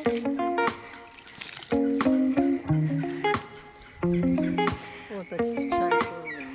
Orada çay koyuyorum.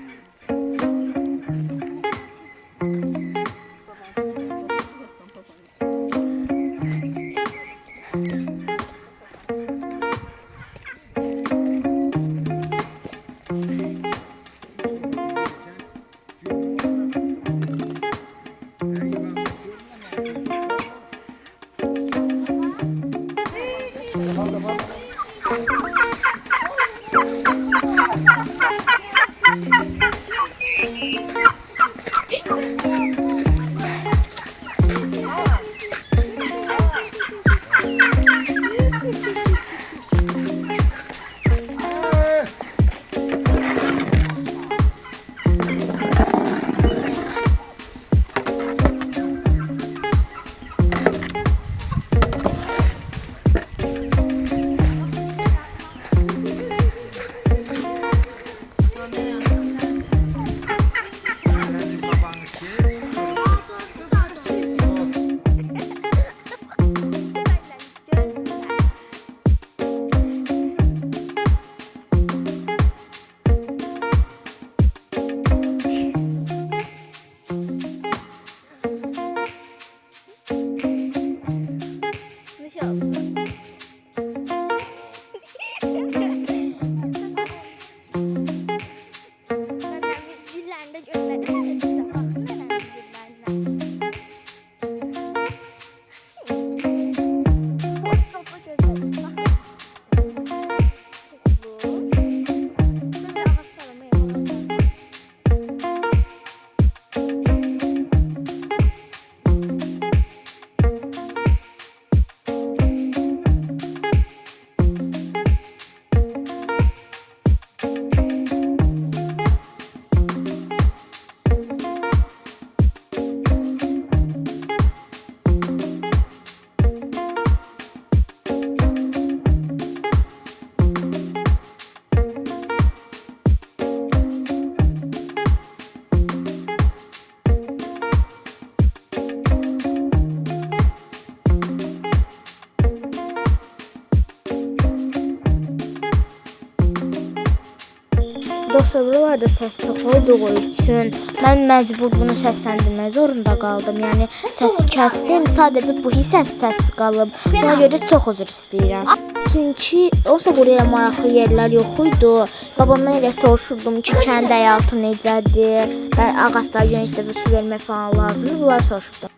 Dostlar, səs çox olduğu üçün mən məcbur bunu səsləndirmək zorunda qaldım. Yəni səsi kəsdim, sadəcə bu səs qalıb. Buna görə çox üzr istəyirəm. Çünki olsa buraya maraqlı yerlər yox idi. Babamdan elə soruşurdum ki, kənd həyatı necədir? Mən ağaclara genişdə su vermək falan lazımdır. Bunları soruşurdum.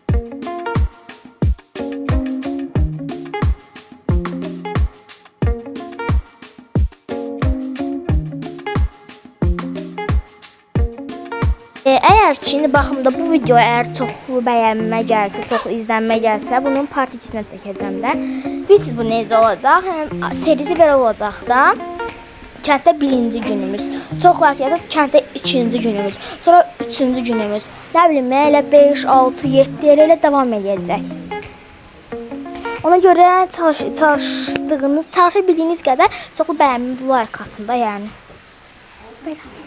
Eğer ki, indi baxımda bu video eğer çox bəyənmə gəlsə, çox izlənmə gəlsə, bunun part 2-sinə çəkəcəm də. Biz bu necə olacaq? Serisi belə olacaq da. Kənddə 1-ci günümüz. Çox like yazıb kənddə 2-ci günümüz. Sonra 3-cü günümüz. Nə bilim, elə 5, 6, 7 elə davam edəcək. Ona görə çalışa bildiyiniz qədər çoxlu bəyənmə, like atın da yəni. Belə.